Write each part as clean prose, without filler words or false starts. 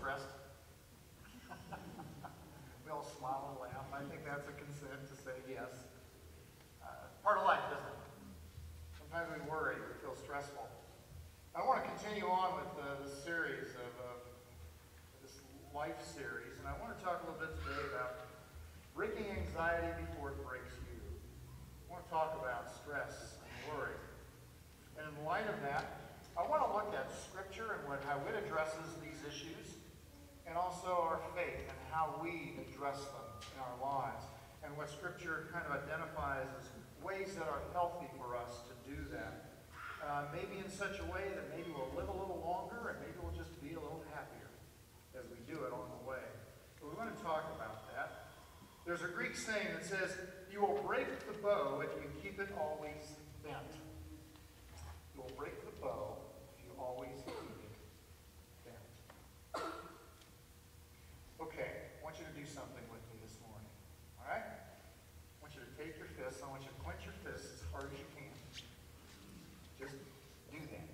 stressed? We all smile and laugh. I think that's a consent to say yes. Part of life, isn't it? Sometimes we worry, we feel stressful. I want to continue on with the series of this life series, and I want to talk a little bit today about breaking anxiety before it breaks you. I want to talk about stress and worry. And in light of that, I want to look at Scripture and how it addresses these issues, and also our faith and how we address them in our lives, and what Scripture kind of identifies as ways that are healthy for us to do that. Maybe in such a way that maybe we'll live a little longer and maybe we'll just be a little happier as we do it on the way. But we want to talk about that. There's a Greek saying that says, "You will break the bow if you keep it always bent." You will break the bow if you always keep it bent. Okay, I want you to do something with me this morning. All right? I want you to take your fists. I want you to clench your fists as hard as you can. Just do that.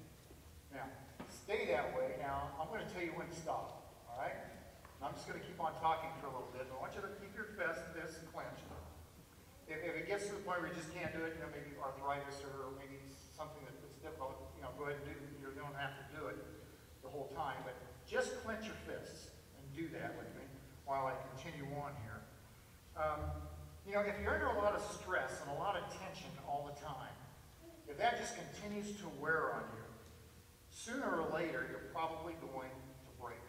Now, stay that way. Now, I'm going to tell you when to stop. All right? And I'm just going to keep on talking for a little bit. I want you to keep your fists clenched. If it gets to the point where you just can't do it, maybe arthritis or maybe something that's difficult, go ahead and do it. You don't have to do it the whole time. But just clench your fists and do that with me while I continue on here. If you're under a lot of stress and a lot of tension all the time, if that just continues to wear on you, sooner or later, you're probably going to break.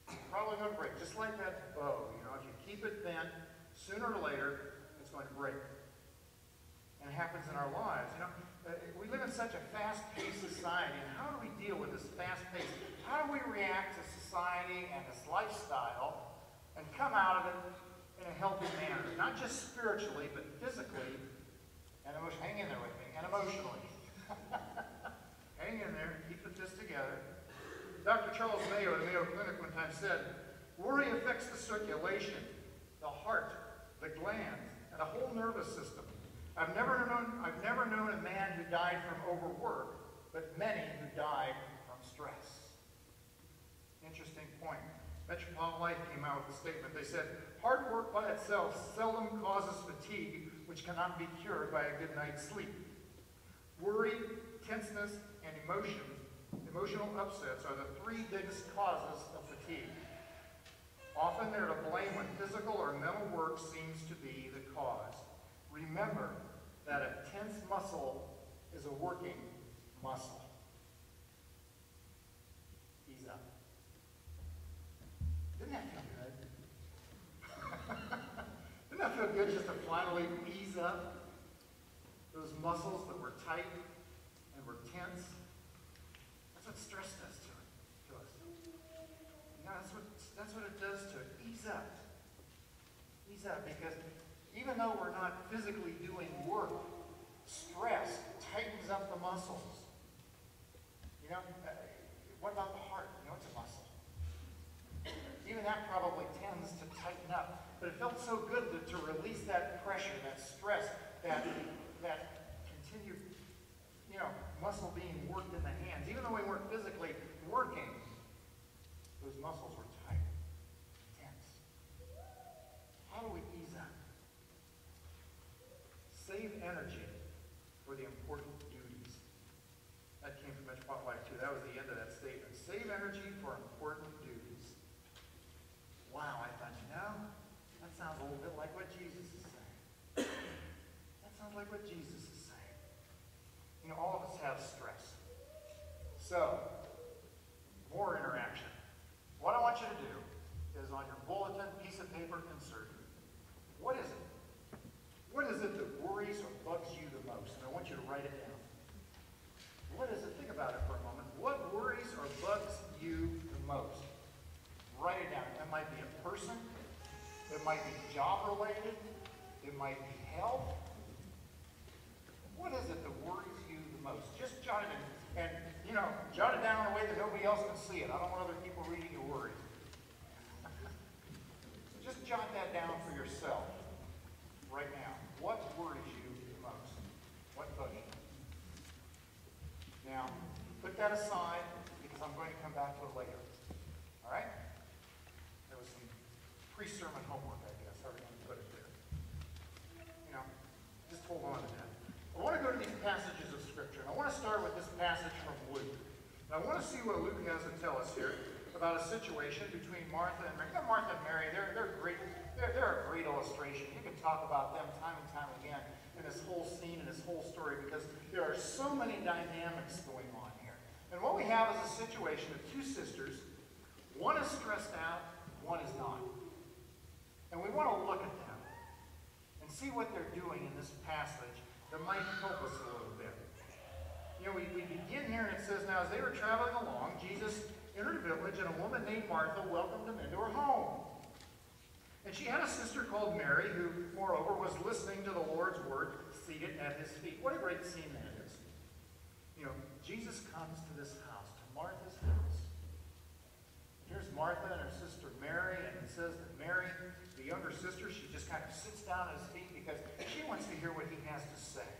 You're probably going to break, just like that bow. If you keep it bent, sooner or later, it's going to break. And it happens in our lives. We live in such a fast-paced society, and how do we deal with this fast pace? How do we react to society and this lifestyle and come out of it in a healthy manner? Not just spiritually, but physically and emotionally. Hang in there with me. And emotionally. Hang in there. Keep this together. Dr. Charles Mayo at the Mayo Clinic one time said, "Worry affects the circulation, the heart, the glands, and the whole nervous system. I've never known a man who died from overwork, but many who died from stress." Interesting point. Metropolitan Life came out with a statement. They said, "Hard work by itself seldom causes fatigue, which cannot be cured by a good night's sleep. Worry, tenseness, and emotional upsets are the three biggest causes of fatigue. Often they're to blame when physical or mental work seems to be the cause. Remember that a tense muscle is a working muscle." Ease up. Didn't that feel good? Didn't that feel good just to finally ease up those muscles that were tight and were tense? That's what stress does to us. That's what it does to it. Ease up. Ease up, because even though we're not physically doing work, stress tightens up the muscles. What about the heart? It's a muscle. Even that probably tends to tighten up. But it felt so good to release that pressure, that stress, that continued, muscle being worked in the hands. Even though we weren't physically working, those muscles were tight, tense. How do we ease up? Save energy for the important duties. That came from Metropolitan Life too. That was the end of that statement. Save energy for important duties. Wow, I thought, that sounds a little bit like what Jesus is saying. That sounds like what Jesus is saying. All of us have stress. So, more interaction. What I want you to do is on your bulletin, piece of paper, insert. What is it? What is it that worries or bugs you the most? And I want you to write it down. What is it? Think about it for a moment. What worries or bugs you the most? Write it down. It might be a person. It might be job-related. It might be health. What is it that worries you the most? Just jot it in. And, jot it down in a way that nobody else can see it. I don't want other people reading your worries. So just jot that down for yourself right now. What worries you the most? What bugs you? Now, put that aside because I'm going to come back to it later. All right? Luke has to tell us here about a situation between Martha and Mary. You know, Martha and Mary, they're great. They're a great illustration. You can talk about them time and time again in this whole scene and this whole story because there are so many dynamics going on here. And what we have is a situation of two sisters. One is stressed out, one is not. And we want to look at them and see what they're doing in this passage that might help us a little bit. You know, we begin here and it says, now as they were traveling along, Jesus entered a village and a woman named Martha welcomed him into her home. And she had a sister called Mary who, moreover, was listening to the Lord's word seated at his feet. What a great scene that is. You know, Jesus comes to this house, to Martha's house. Here's Martha and her sister Mary, and it says that Mary, the younger sister, she just kind of sits down at his feet because she wants to hear what he has to say.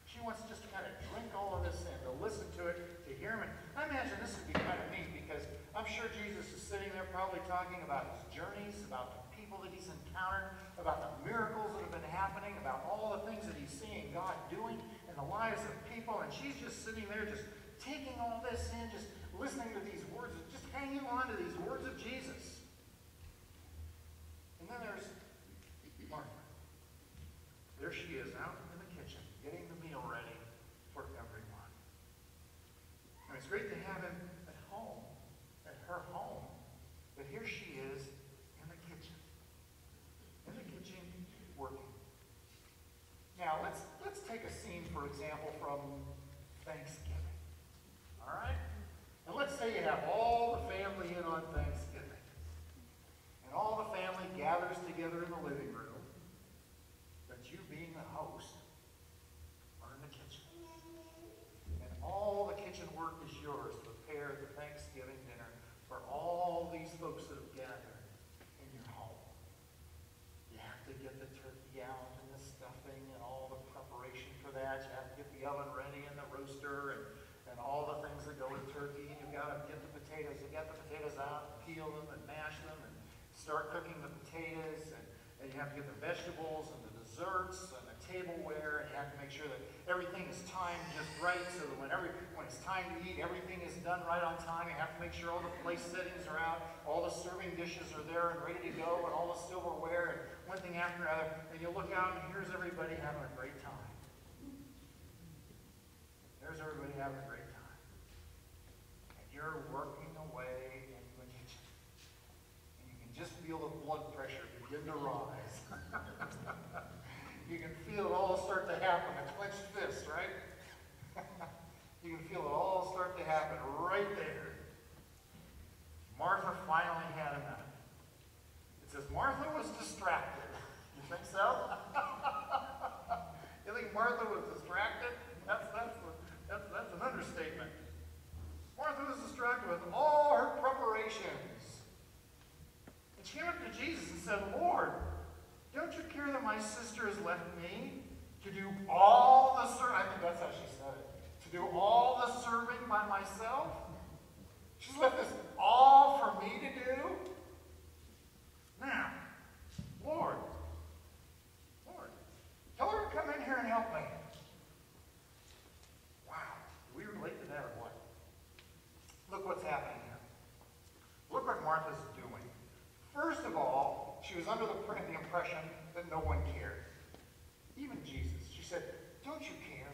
She wants just to kind of drink all of this in, to listen to it, to hear him. And I imagine this would be kind of neat because I'm sure Jesus is sitting there probably talking about his journeys, about the people that he's encountered, about the miracles that have been happening, about all the things that he's seeing God doing in the lives of people. And she's just sitting there just taking all this in, just listening to these words, just hanging on to these words of Jesus. And then there's Martha. There she is out in the kitchen, getting the meal ready for everyone. And it's great to have him at home, at her home. But here she is in the kitchen working. Now, let's take a scene, for example, from Thanksgiving. All right? And let's say you have all the family in on Thanksgiving. And all the family gathers together in the living room. But you, being the host, are in the kitchen. And all the kitchen work is yours to prepare the Thanksgiving dinner for all these folks that have gathered in your home. You have to get the turkey out and the stuffing and all the preparation for that. You have to get the oven ready and the roaster and all the things that go with turkey. And you've got to get the potatoes. You get the potatoes out, peel them and mash them and start cooking the potatoes. And you have to get the vegetables and the desserts and the tableware. And you have to make sure that everything is timed just right so that when it's time to eat, everything is done right on time. You have to make sure all the place settings are out, all the serving dishes are there and ready to go, and all the silverware and one thing after another. And you look out and here's everybody having a great time. There's everybody having a great time. And you're working away in the kitchen. And you can just feel the blood pressure begin to rise. You can feel it all start to happen, a clenched fist, right? You can feel it all start to happen right there. Martha finally had enough. It says Martha was distracted. You think so? You think Martha was distracted? That's an understatement. Martha was distracted with all her preparations. And she came up to Jesus and said, Lord, don't you care that my sister has left me to do all the serving? I think that's how she said it. To do all the serving by myself? She's left this all for me to do? Now, Lord, tell her to come in here and help me. Wow. Do we relate to that or what? Look what's happening here. Look what Martha's doing. First of all, she was under the impression that no one cared. Even Jesus. She said, don't you care?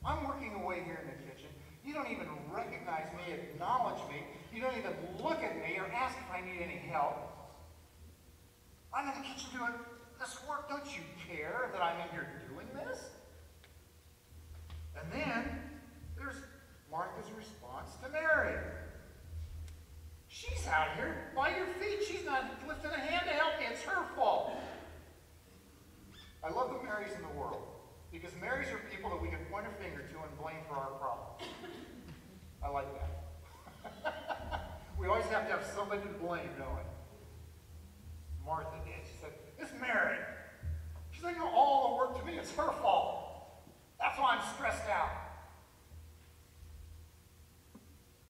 I'm working away here in the kitchen. You don't even recognize me, acknowledge me. You don't even look at me or ask if I need any help. I'm in the kitchen doing this work. Don't you care that I'm in here doing this? And then there's Martha's response to Mary. She's out here by your feet. She's not lifting a hand to help me. It's her fault. I love the Marys in the world because Marys are people that we can point a finger to and blame for our problems. I like that. We always have to have somebody to blame, don't we? Martha did. She said, it's Mary. She's like, all the work to me. It's her fault.